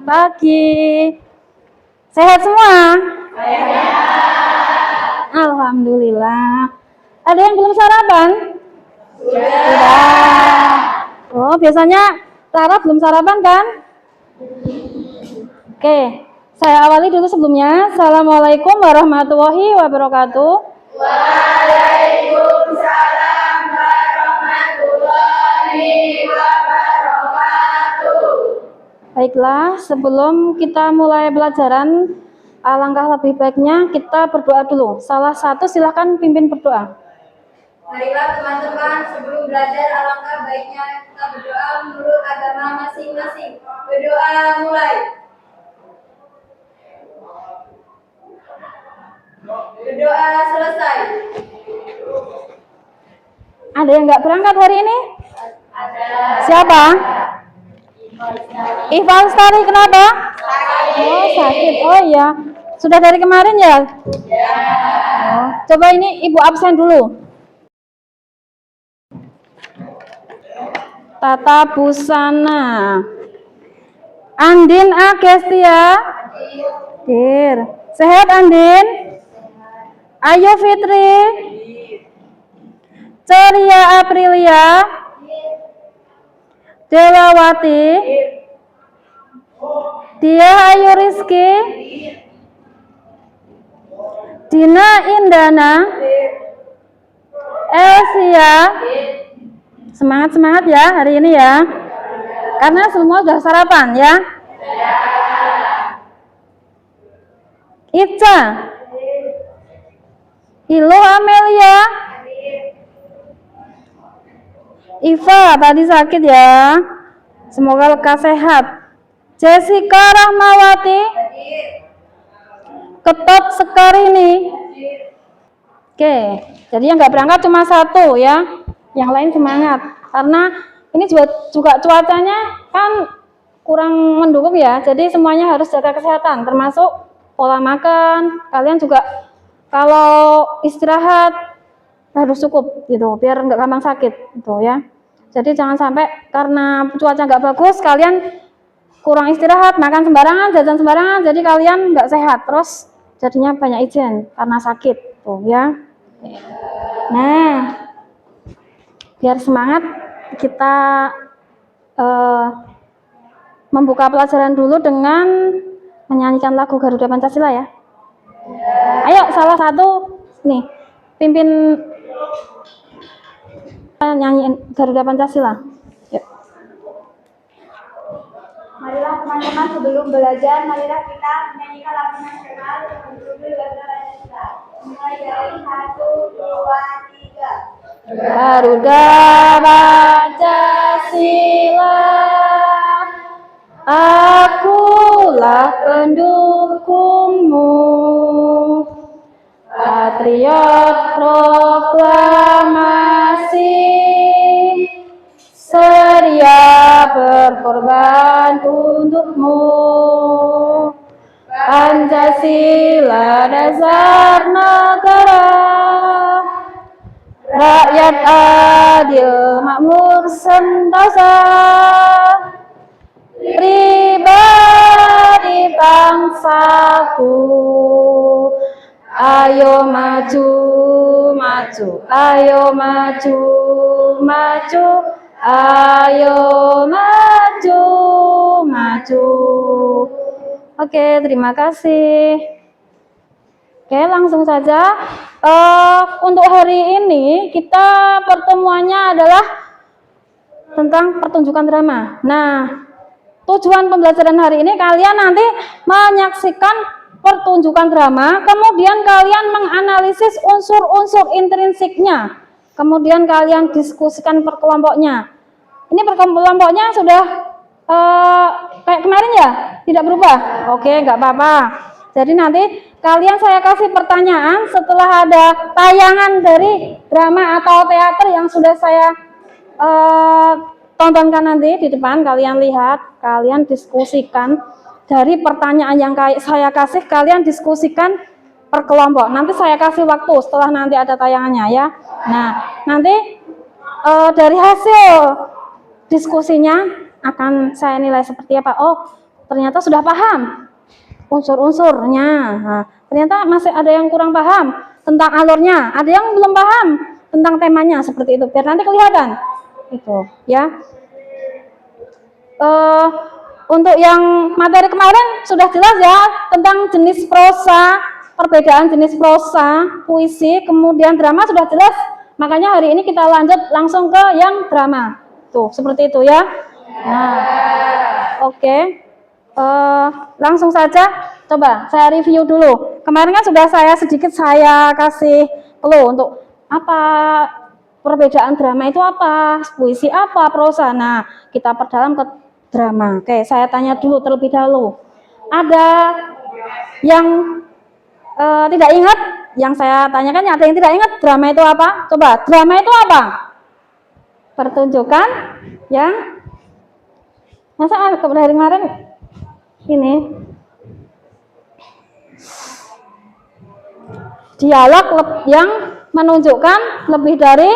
selamat pagi. Sehat semua? Sehat. Alhamdulillah. Ada yang belum sarapan? Sudah. Oh, biasanya Rara belum sarapan kan? Oke, saya awali dulu sebelumnya. Assalamualaikum warahmatullahi wabarakatuh. Waalaikumsalam warahmatullahi wabarakatuh. Baiklah, sebelum kita mulai pelajaran, alangkah lebih baiknya kita berdoa dulu. Salah satu silakan pimpin berdoa. Marilah teman-teman, sebelum belajar alangkah baiknya kita berdoa menurut agama masing-masing. Berdoa mulai. Berdoa selesai. Ada yang nggak berangkat hari ini? Ada. Siapa? Iva Lestari, kenapa? Sakit. Oh, sakit. Oh iya. Sudah dari kemarin ya? Ya. Oh, coba ini Ibu absen dulu. Tata busana. Andin Agestia. Dir. Sehat Andin? Ayo Fitri. Ceria Aprilia. Dewawati. Dia Ayu Rizky. Dina Indana. Elsia. Semangat-semangat ya hari ini ya. Karena semua sudah sarapan ya. Ica. Ilo Amelia. Iva tadi sakit ya. Semoga lekas sehat. Jessica Rahmawati. Ketot Sekarini. Oke, jadi yang nggak berangkat cuma satu ya. Yang lain semangat. Karena ini juga cuacanya kan kurang mendukung ya. Jadi semuanya harus jaga kesehatan, termasuk pola makan. Kalian juga kalau istirahat harus cukup gitu, biar nggak gampang sakit gitu ya. Jadi jangan sampai karena cuaca nggak bagus kalian kurang istirahat, makan sembarangan, jajan sembarangan, jadi kalian nggak sehat, terus jadinya banyak izin karena sakit tuh ya. Nah, biar semangat kita membuka pelajaran dulu dengan menyanyikan lagu Garuda Pancasila ya. Ayo salah satu nih pimpin nyanyiin Garuda Pancasila. Yuk. Marilah teman-teman sebelum belajar, marilah kita menyanyikan lagu nasional berjudul Garuda Pancasila. Mulai dari 1, 2, 3. Garuda Pancasila, akulah pendukungmu, patriot proklamasi, sedia berkorban untukmu. Pancasila dasar negara, rakyat adil makmur sentosa, pribadi bangsaku, ayo maju, maju, ayo maju, maju, ayo maju, maju. Oke, terima kasih. Oke, langsung saja. Untuk hari ini kita pertemuannya adalah tentang pertunjukan drama. Nah, tujuan pembelajaran hari ini kalian nanti menyaksikan pertunjukan drama, kemudian kalian menganalisis unsur-unsur intrinsiknya, kemudian kalian diskusikan per kelompoknya. Ini per kelompoknya sudah kayak kemarin ya, tidak berubah. Oke, nggak apa-apa. Jadi nanti kalian saya kasih pertanyaan setelah ada tayangan dari drama atau teater yang sudah saya tontonkan nanti di depan, kalian lihat, kalian diskusikan dari pertanyaan yang saya kasih, kalian diskusikan per kelompok. Nanti saya kasih waktu setelah nanti ada tayangannya ya. Nah, nanti dari hasil diskusinya akan saya nilai seperti apa. Oh, ternyata sudah paham unsur-unsurnya. Nah, ternyata masih ada yang kurang paham tentang alurnya, ada yang belum paham tentang temanya, seperti itu. Biar nanti kelihatan. Itu, ya. Untuk yang materi kemarin sudah jelas ya tentang jenis prosa, perbedaan jenis prosa, puisi, kemudian drama sudah jelas. Makanya hari ini kita lanjut langsung ke yang drama. Tuh, seperti itu ya. Nah, oke. Langsung saja coba saya review dulu. Kemarin kan sudah sedikit saya kasih clue untuk apa perbedaan drama itu apa, puisi apa, prosa. Nah, kita perdalam ke drama. Oke, saya tanya dulu terlebih dahulu. Ada yang tidak ingat? Yang saya tanyakan ada yang tidak ingat drama itu apa? Coba, drama itu apa? Pertunjukan yang masa dari kemarin ini dialog yang menunjukkan lebih dari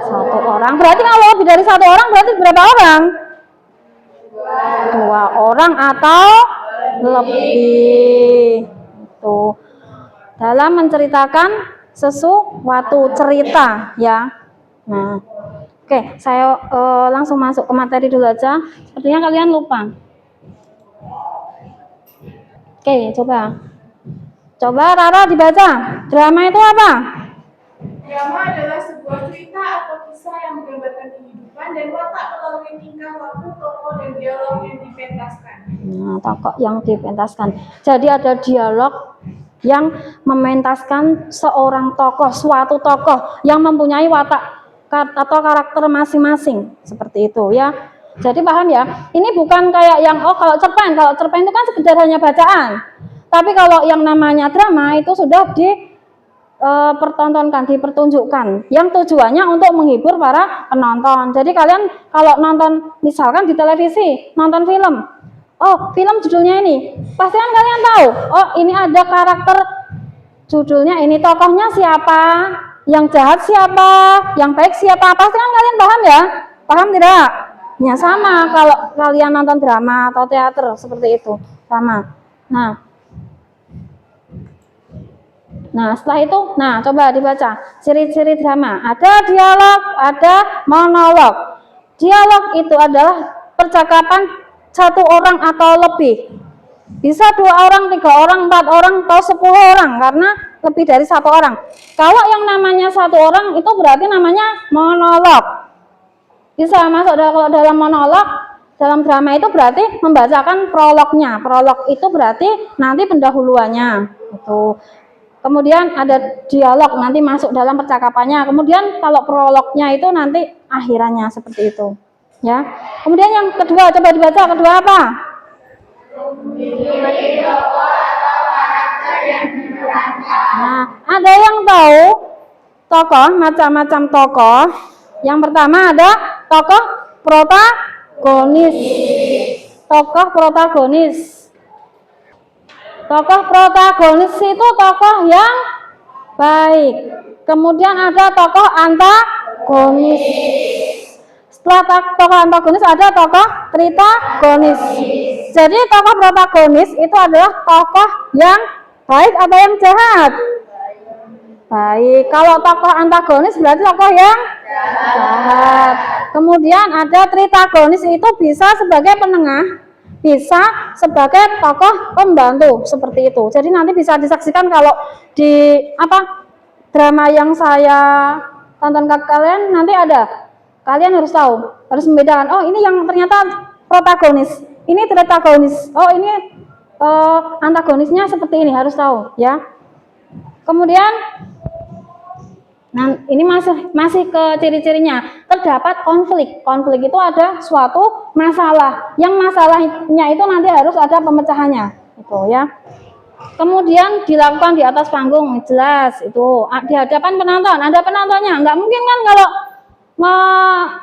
satu orang. Berarti kalau lebih dari satu orang berarti berapa orang? Dua orang atau lebih. Itu dalam menceritakan sesuatu cerita ya. Nah, oke, saya langsung masuk ke materi dulu aja. Sepertinya kalian lupa. Oke, coba Rara dibaca. Drama itu apa? Drama adalah sebuah cerita atau kisah yang menggambarkan kehidupan dan watak melalui tingkah laku tokoh dan dialog yang dipentaskan. Nah, tokoh yang dipentaskan. Jadi ada dialog yang mementaskan seorang tokoh, suatu tokoh yang mempunyai watak atau karakter masing-masing, seperti itu ya. Jadi paham ya? Ini bukan kayak yang kalau cerpen itu kan sekedar hanya bacaan. Tapi kalau yang namanya drama itu sudah dipertontonkan, dipertunjukkan, yang tujuannya untuk menghibur para penonton. Jadi kalian kalau nonton misalkan di televisi, nonton film, oh film judulnya ini, pasti kan kalian tahu, oh ini ada karakter judulnya ini, tokohnya siapa, yang jahat siapa, yang baik siapa, pasti kan kalian paham ya? Paham tidak? Ya sama kalau kalian nonton drama atau teater seperti itu, sama. Nah setelah itu, coba dibaca ciri-ciri drama. Ada dialog, ada monolog. Dialog itu adalah percakapan satu orang atau lebih. Bisa 2 orang, 3 orang, 4 orang, atau 10 orang karena lebih dari 1 orang. Kalau yang namanya 1 orang itu berarti namanya monolog. Bisa masuk kalau dalam monolog, dalam drama itu berarti membacakan prolognya. Prolog itu berarti nanti pendahuluannya. Itu. Kemudian ada dialog nanti masuk dalam percakapannya. Kemudian kalau prolognya itu nanti akhirannya seperti itu. Ya. Kemudian yang kedua coba dibaca, kedua apa? Nah, ada yang tahu tokoh, macam-macam tokoh. Yang pertama ada tokoh protagonis. Tokoh protagonis. Tokoh protagonis itu tokoh yang baik. Kemudian ada tokoh antagonis. Setelah tokoh antagonis ada tokoh tritagonis. Jadi tokoh protagonis itu adalah tokoh yang baik atau yang jahat? Baik. Kalau tokoh antagonis berarti tokoh yang jahat. Kemudian ada tritagonis itu bisa sebagai penengah, bisa sebagai tokoh pembantu seperti itu. Jadi nanti bisa disaksikan kalau di drama yang saya tonton ke kalian nanti ada. Kalian harus tahu, harus membedakan. Oh ini yang ternyata protagonis, ini tritagonis. Oh ini antagonisnya seperti ini, harus tahu ya. Kemudian ini masih ke ciri-cirinya. Terdapat konflik. Konflik itu ada suatu masalah. Yang masalahnya itu nanti harus ada pemecahannya. Itu ya. Kemudian dilakukan di atas panggung, jelas itu di hadapan penonton. Ada penontonnya. Nggak mungkin kan kalau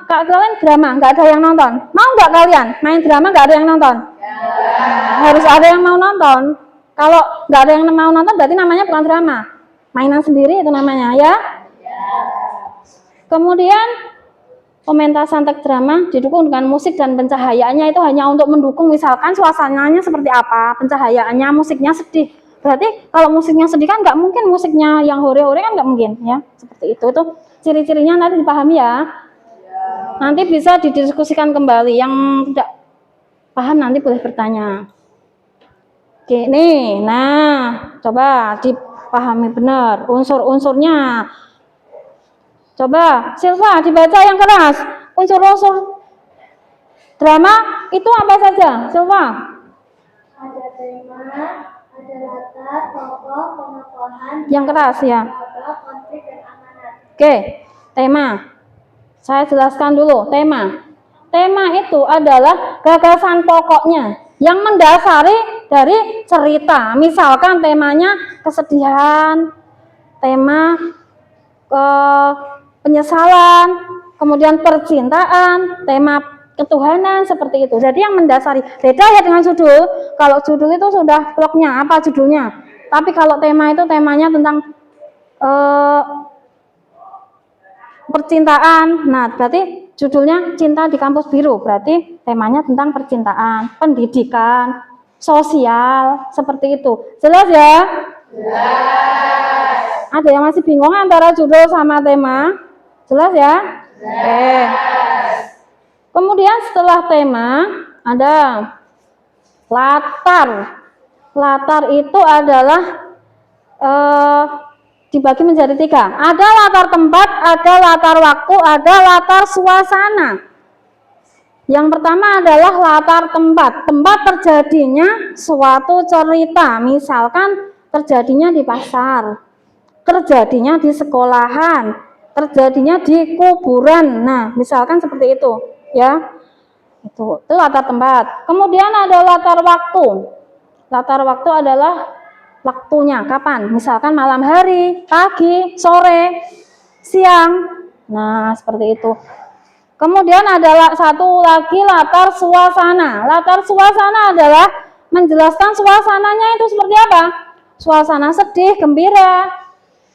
kalian drama nggak ada yang nonton. Mau nggak kalian main drama nggak ada yang nonton? Harus ada yang mau nonton. Kalau nggak ada yang mau nonton berarti namanya bukan drama. Mainan sendiri itu namanya ya. Kemudian pementasan teks drama didukung dengan musik dan pencahayaannya itu hanya untuk mendukung, misalkan suasananya seperti apa, pencahayaannya, musiknya sedih. Berarti kalau musiknya sedih kan nggak mungkin musiknya yang hore-hore kan nggak mungkin ya, seperti itu. Itu ciri-cirinya nanti dipahami ya. Nanti bisa didiskusikan kembali. Yang tidak paham nanti boleh bertanya. Oke, nih, nah coba dipahami benar unsur-unsurnya. Coba, Silva dibaca yang keras. Unsur-unsur drama itu apa saja, Silva? Ada tema, ada latar, tokoh, pengetahuan, Yang keras ya. konflik dan amanat. Oke, tema. Saya jelaskan dulu tema. Tema itu adalah gagasan pokoknya yang mendasari dari cerita. Misalkan temanya kesedihan, tema penyesalan, kemudian percintaan, tema ketuhanan, seperti itu. Jadi yang mendasari, beda ya dengan judul. Kalau judul itu sudah bloknya apa judulnya. Tapi kalau tema itu temanya tentang percintaan. Nah, berarti judulnya Cinta di Kampus Biru. Berarti temanya tentang percintaan, pendidikan, sosial, seperti itu. Jelas ya? Jelas. Ada yang masih bingung antara judul sama tema? Jelas ya? Oke. Kemudian setelah tema ada latar. Latar itu adalah dibagi menjadi 3. Ada latar tempat, ada latar waktu, ada latar suasana. Yang pertama adalah latar tempat. Tempat terjadinya suatu cerita, misalkan terjadinya di pasar, terjadinya di sekolahan, terjadinya di kuburan. Nah, misalkan seperti itu, ya. Itu latar tempat. Kemudian ada latar waktu. Latar waktu adalah waktunya kapan? Misalkan malam hari, pagi, sore, siang. Nah, seperti itu. Kemudian ada satu lagi latar suasana. Latar suasana adalah menjelaskan suasananya itu seperti apa? Suasana sedih, gembira,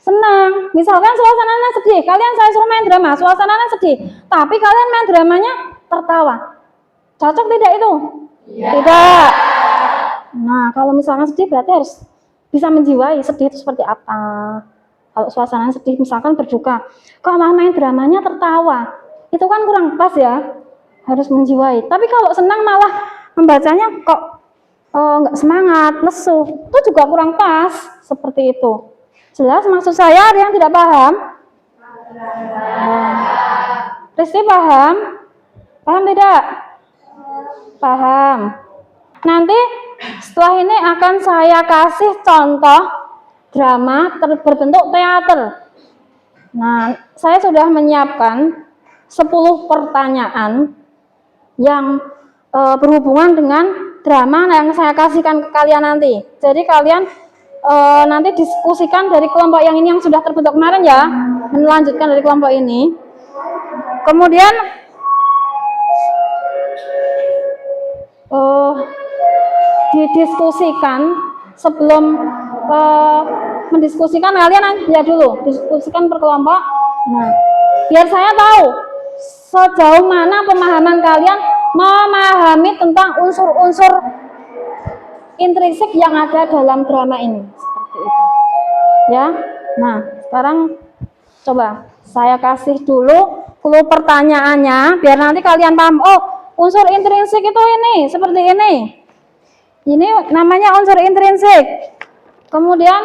senang. Misalkan suasananya sedih, kalian saya suruh main drama, suasananya sedih. Tapi kalian main dramanya tertawa. Cocok tidak itu? Tidak. Nah, kalau misalnya sedih berarti harus bisa menjiwai sedih itu seperti apa. Kalau suasana sedih misalkan berduka, kok malah main dramanya tertawa, itu kan kurang pas ya, harus menjiwai. Tapi kalau senang malah membacanya kok nggak semangat, lesu, itu juga kurang pas, seperti itu. Jelas maksud saya? Ada yang tidak paham? Risti paham? Paham tidak? Paham. Nanti setelah ini akan saya kasih contoh drama berbentuk teater. Nah, saya sudah menyiapkan 10 pertanyaan yang berhubungan dengan drama yang saya kasihkan ke kalian nanti. Jadi kalian nanti diskusikan dari kelompok yang ini yang sudah terbentuk kemarin ya, melanjutkan dari kelompok ini. Kemudian didiskusikan sebelum mendiskusikan, kalian lihat dulu, diskusikan per kelompok. Nah, biar saya tahu sejauh mana pemahaman kalian memahami tentang unsur-unsur intrinsik yang ada dalam drama ini, seperti itu ya. Nah, sekarang coba saya kasih dulu clue pertanyaannya biar nanti kalian paham. Oh, unsur intrinsik itu ini, seperti ini. Ini namanya unsur intrinsik. Kemudian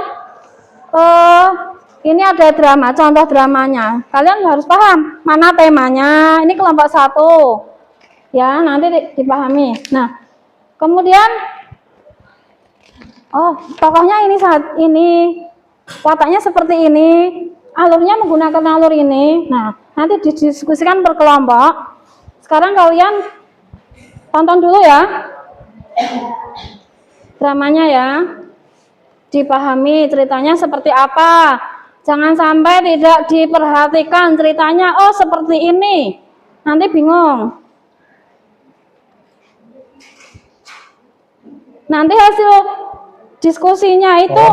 ini ada drama, contoh dramanya. Kalian harus paham mana temanya. Ini kelompok 1. Ya, nanti dipahami. Nah, kemudian tokohnya ini wataknya seperti ini. Alurnya menggunakan alur ini. Nah, nanti didiskusikan per kelompok. Sekarang kalian tonton dulu ya dramanya ya, dipahami ceritanya seperti apa. Jangan sampai tidak diperhatikan ceritanya, oh seperti ini, nanti bingung. Nanti hasil diskusinya itu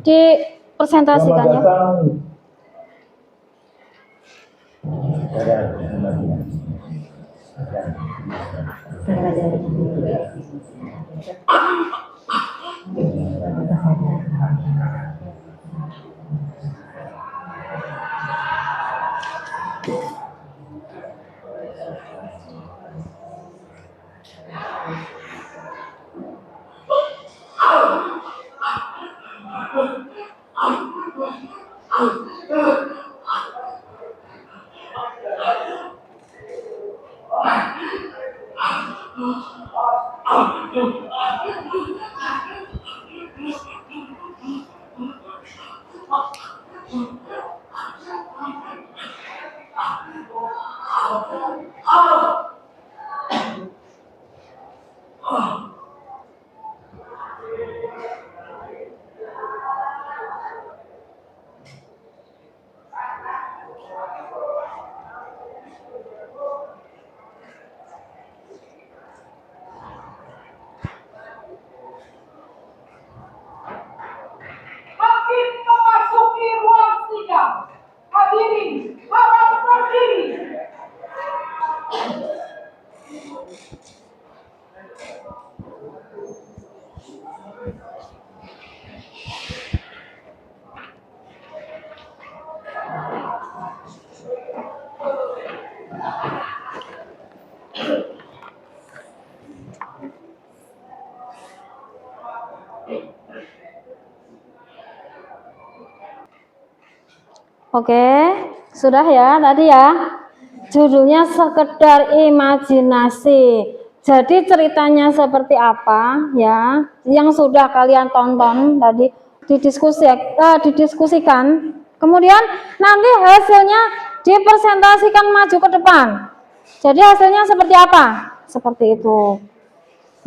dipresentasikan ya. Hakim memasuki ruang sidang. Hadirin, harap berdiri. Oke, sudah ya tadi ya. Judulnya sekedar imajinasi. Jadi ceritanya seperti apa ya? Yang sudah kalian tonton tadi didiskusikan. Kemudian nanti hasilnya dipresentasikan maju ke depan. Jadi hasilnya seperti apa? Seperti itu.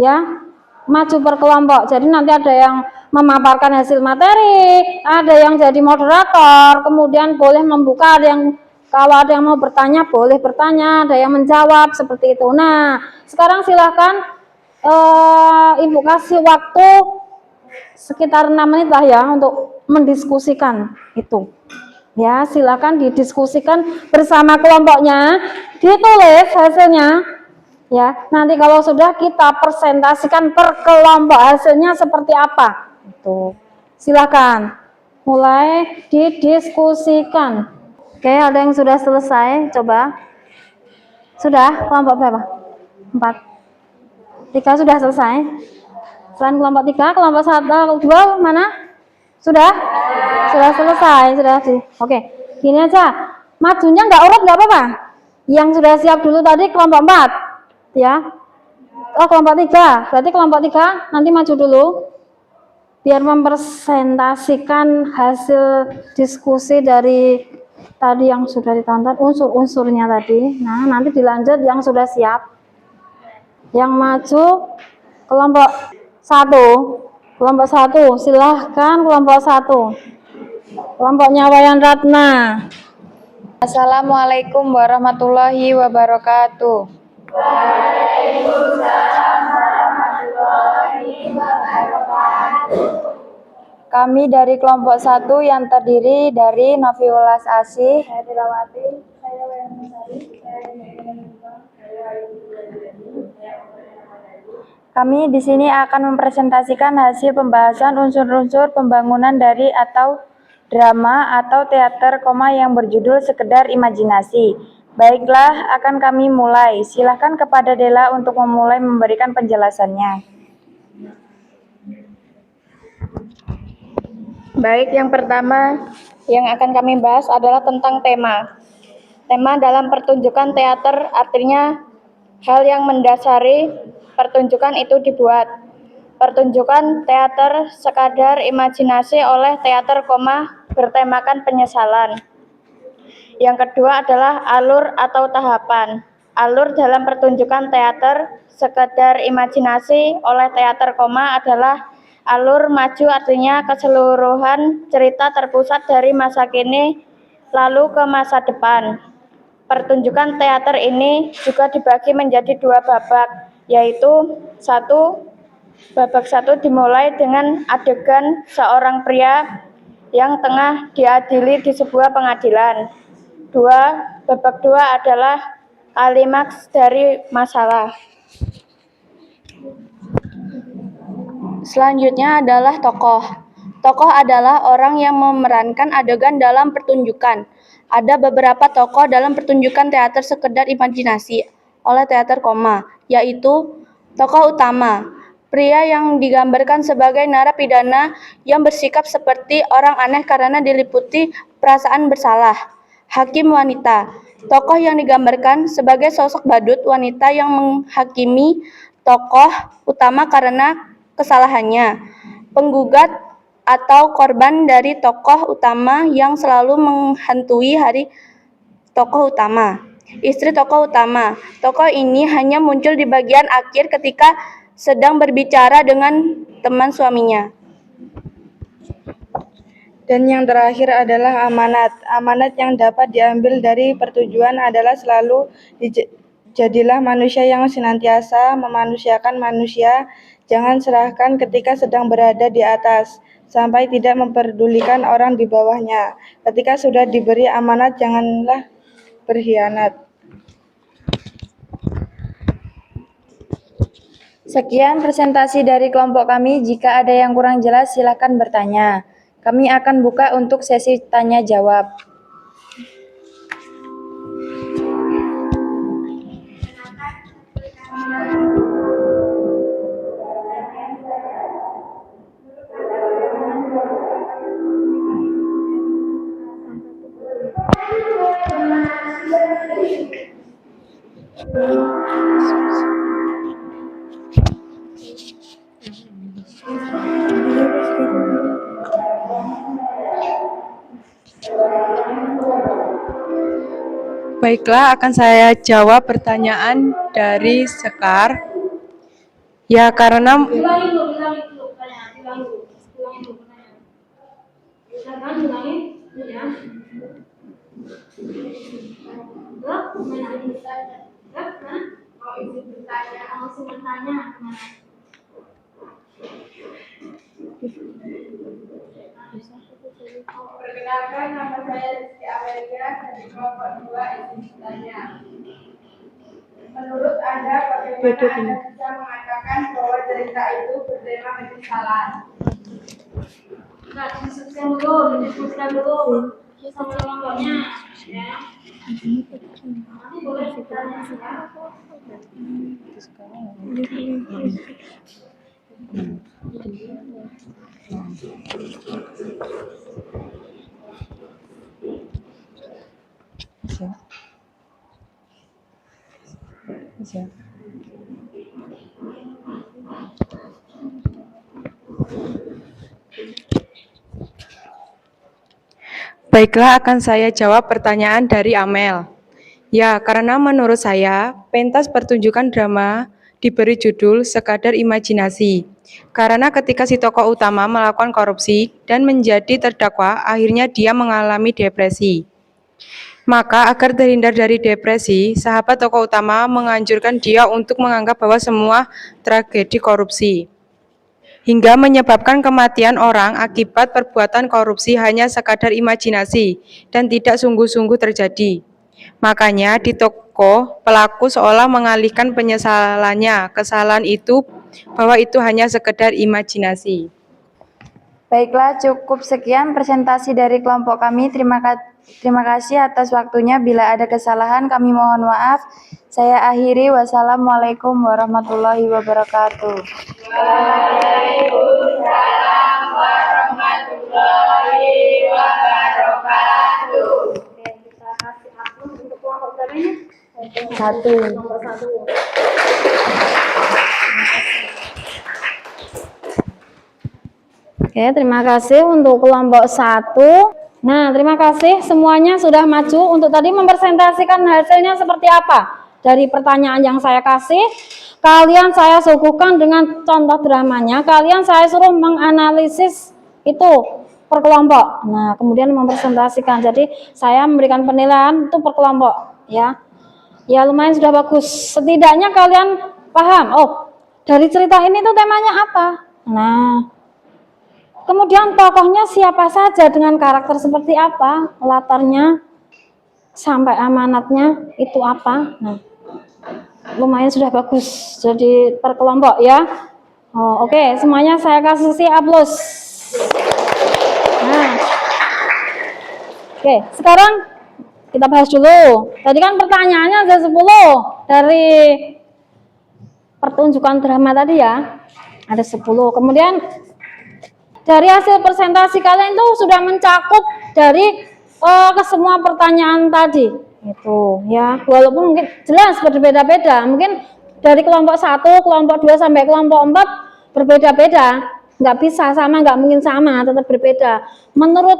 Ya, maju per kelompok. Jadi nanti ada yang memaparkan hasil materi, ada yang jadi moderator, kemudian boleh membuka, ada yang kalau ada yang mau bertanya boleh bertanya, ada yang menjawab seperti itu. Nah, sekarang silahkan Ibu kasih waktu sekitar 6 menit lah ya untuk mendiskusikan itu. Ya, silakan didiskusikan bersama kelompoknya, ditulis hasilnya. Ya, nanti kalau sudah kita presentasikan per kelompok hasilnya seperti apa. Itu. Silakan mulai didiskusikan. Oke, ada yang sudah selesai? Coba. Sudah? Kelompok berapa? 4. 3 sudah selesai. Selain kelompok 3, kelompok 1, 2 mana? Sudah? Sudah selesai, sudah sih. Oke, gini aja. Majunya nggak urut nggak apa-apa. Yang sudah siap dulu tadi kelompok 4. Ya. Oh, kelompok 3. Berarti kelompok 3 nanti maju dulu. Biar mempresentasikan hasil diskusi dari tadi yang sudah ditonton, unsur-unsurnya tadi. Nah, nanti dilanjut yang sudah siap. Yang maju kelompok 1. Kelompok 1, silahkan kelompok 1. Kelompoknya Wayan Ratna. Assalamualaikum warahmatullahi wabarakatuh. Waalaikumsalam warahmatullahi wabarakatuh. Kami dari kelompok 1 yang terdiri dari Noviulas Asih, Saya Tilawati, saya Wayan Musari, saya Nyonya. kami di sini akan mempresentasikan hasil pembahasan unsur-unsur pembangunan dari atau drama atau teater yang berjudul Sekedar Imajinasi. Baiklah, akan kami mulai. Silakan kepada Dela untuk memulai memberikan penjelasannya. Baik, yang pertama yang akan kami bahas adalah tentang tema. Tema dalam pertunjukan teater artinya hal yang mendasari pertunjukan itu dibuat. Pertunjukan teater sekadar imajinasi oleh teater, bertemakan penyesalan. Yang kedua adalah alur atau tahapan. Alur dalam pertunjukan teater sekadar imajinasi oleh teater, adalah alur maju artinya keseluruhan cerita terpusat dari masa kini lalu ke masa depan. Pertunjukan teater ini juga dibagi menjadi 2 babak, yaitu babak 1 dimulai dengan adegan seorang pria yang tengah diadili di sebuah pengadilan. Babak 2 adalah klimaks dari masalah. Selanjutnya adalah tokoh. Tokoh adalah orang yang memerankan adegan dalam pertunjukan. Ada beberapa tokoh dalam pertunjukan teater sekedar imajinasi oleh teater koma, yaitu tokoh utama, pria yang digambarkan sebagai narapidana yang bersikap seperti orang aneh karena diliputi perasaan bersalah. Hakim wanita, tokoh yang digambarkan sebagai sosok badut wanita yang menghakimi tokoh utama karena kesalahannya. Penggugat atau korban dari tokoh utama yang selalu menghantui hari tokoh utama. Istri tokoh utama. Tokoh ini hanya muncul di bagian akhir ketika sedang berbicara dengan teman suaminya. Dan yang terakhir adalah amanat. Amanat yang dapat diambil dari pertujuan adalah selalu jadilah manusia yang senantiasa memanusiakan manusia. Jangan serahkan ketika sedang berada di atas, sampai tidak memperdulikan orang di bawahnya. Ketika sudah diberi amanat, janganlah berkhianat. Sekian presentasi dari kelompok kami. Jika ada yang kurang jelas, silakan bertanya. Kami akan buka untuk sesi tanya jawab. Baiklah, akan saya jawab pertanyaan dari Sekar. Ya, karena Ulangi dulu pertanyaan. Ulangi dulu pertanyaan. Silakan ulangi, ya. Langsung bertanya. Perkenalkan, nama saya Rizky Amelia dari kelompok 2 izin bertanya. Menurut Anda, bagaimana Anda bisa mengatakan bahwa cerita itu bertema penyesalan? Nah, diskusikan dulu sama kelompoknya, ya. Nanti boleh bertanya, ya. Baiklah, akan saya jawab pertanyaan dari Amel. Ya, karena menurut saya, pentas pertunjukan drama diberi judul sekadar imajinasi. Karena ketika si tokoh utama melakukan korupsi dan menjadi terdakwa, akhirnya dia mengalami depresi. Maka agar terhindar dari depresi, sahabat tokoh utama menganjurkan dia untuk menganggap bahwa semua tragedi korupsi hingga menyebabkan kematian orang akibat perbuatan korupsi hanya sekadar imajinasi dan tidak sungguh-sungguh terjadi. Makanya di tokoh pelaku seolah mengalihkan penyesalannya, kesalahan itu bahwa itu hanya sekedar imajinasi. Baiklah, cukup sekian presentasi dari kelompok kami. Terima kasih atas waktunya. Bila ada kesalahan, kami mohon maaf. Saya akhiri. Wassalamualaikum warahmatullahi wabarakatuh. Waalaikumsalam warahmatullahi wabarakatuh. Kita kasih aplaus untuk kelompok berapa? Satu. Nomor 1. Oke, terima kasih untuk kelompok 1. Nah, terima kasih semuanya sudah maju untuk tadi mempresentasikan hasilnya seperti apa. Dari pertanyaan yang saya kasih, kalian saya suguhkan dengan contoh dramanya, kalian saya suruh menganalisis itu per kelompok. Nah, kemudian mempresentasikan. Jadi, saya memberikan penilaian itu per kelompok, ya. Ya, lumayan sudah bagus. Setidaknya kalian paham, oh, dari cerita ini tuh temanya apa. Nah, kemudian tokohnya siapa saja dengan karakter seperti apa, latarnya. sampai amanatnya itu apa. Nah, lumayan sudah bagus jadi per kelompok ya. Oke, semuanya saya kasih aplaus. Nah, oke, sekarang kita bahas dulu. Tadi kan pertanyaannya ada 10 dari pertunjukan drama tadi ya. Ada 10. Kemudian dari hasil presentasi kalian itu sudah mencakup dari ke semua pertanyaan tadi. Itu ya, walaupun mungkin jelas berbeda-beda. Mungkin dari kelompok 1, kelompok 2 sampai kelompok 4 berbeda-beda. Nggak bisa sama, nggak mungkin sama, tetap berbeda. Menurut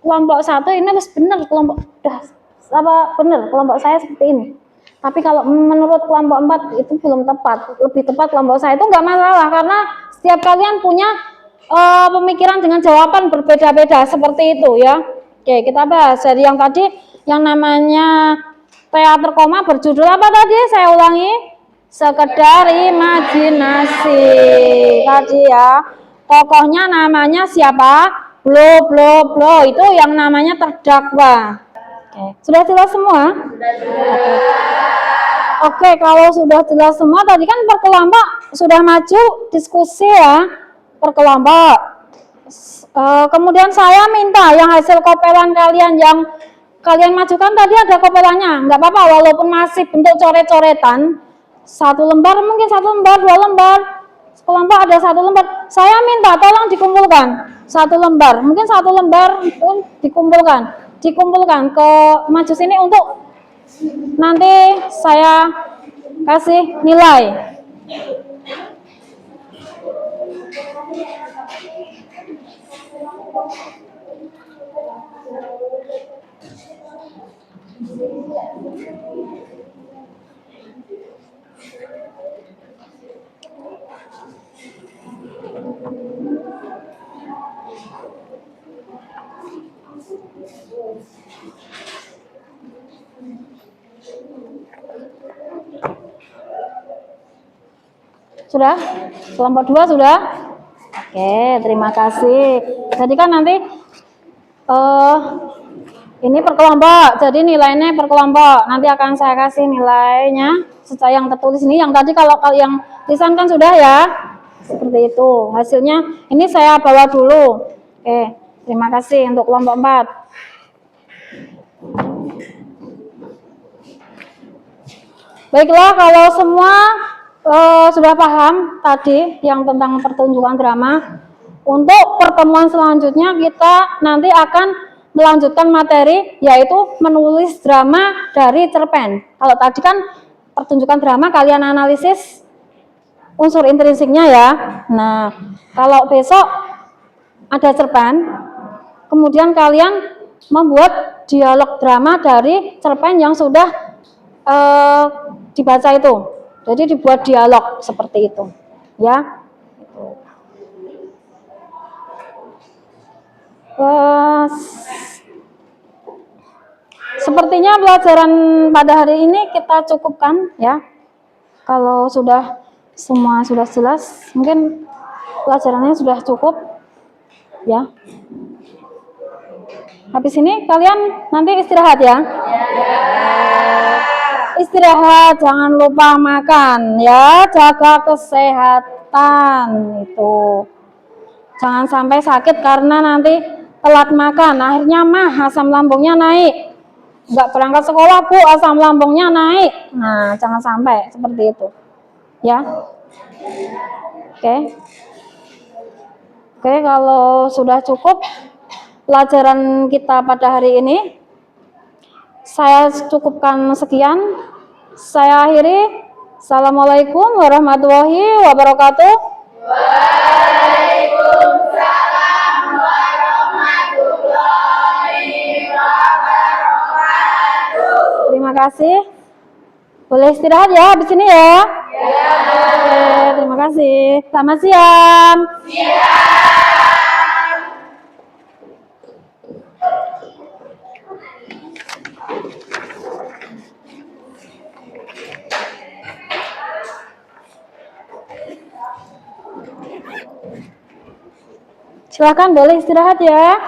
kelompok 1 ini harus benar kelompok benar kelompok saya seperti ini. Tapi kalau menurut kelompok 4 itu belum tepat. Lebih tepat kelompok saya itu nggak masalah karena setiap kalian punya pemikiran dengan jawaban berbeda-beda seperti itu ya. Oke, kita bahas dari yang tadi yang namanya teater koma berjudul apa tadi? Saya ulangi, sekedar imajinasi tadi ya. Tokohnya namanya siapa? Blo itu yang namanya terdakwa. Sudah jelas semua? Oke, kalau sudah jelas semua tadi kan per kelompok sudah maju diskusi ya per kelompok. Kemudian saya minta yang hasil kopelan kalian yang kalian majukan tadi ada kopelannya, nggak apa-apa walaupun masih bentuk coret-coretan. 1 lembar mungkin 1 lembar, 2 lembar. Kelompok ada 1 lembar. Saya minta tolong dikumpulkan 1 lembar, mungkin 1 lembar pun dikumpulkan ke maju sini untuk nanti saya kasih nilai. Sudah? Kelompok 2 sudah? Oke, terima kasih. Jadi kan nanti ini per kelompok, jadi nilainya per kelompok. Nanti akan saya kasih nilainya sesuai yang tertulis ini. Yang tadi kalau yang tulisan kan sudah ya, seperti itu. Hasilnya ini saya bawa dulu. Oke, terima kasih untuk kelompok 4. Baiklah, kalau semua sudah paham tadi yang tentang pertunjukan drama, untuk pertemuan selanjutnya kita nanti akan melanjutkan materi yaitu menulis drama dari cerpen. Kalau tadi kan pertunjukan drama kalian analisis unsur intrinsiknya ya. Nah, kalau besok ada cerpen, kemudian kalian membuat dialog drama dari cerpen yang sudah dibaca itu. Jadi dibuat dialog seperti itu, ya. Sepertinya pelajaran pada hari ini kita cukupkan, ya. Kalau sudah semua sudah jelas, mungkin pelajarannya sudah cukup, ya. Habis ini kalian nanti istirahat ya. Istirahat, jangan lupa makan ya, jaga kesehatan itu. Jangan sampai sakit karena nanti telat makan, akhirnya asam lambungnya naik. Enggak berangkat sekolah, Bu, asam lambungnya naik. Nah, jangan sampai seperti itu. Ya. Oke. Oke, kalau sudah cukup pelajaran kita pada hari ini, saya cukupkan sekian. Saya akhiri. Assalamualaikum warahmatullahi wabarakatuh. Waalaikumsalam warahmatullahi wabarakatuh. Terima kasih. Boleh istirahat ya habis ini ya. Oke, terima kasih. Selamat siang. Silakan boleh istirahat ya.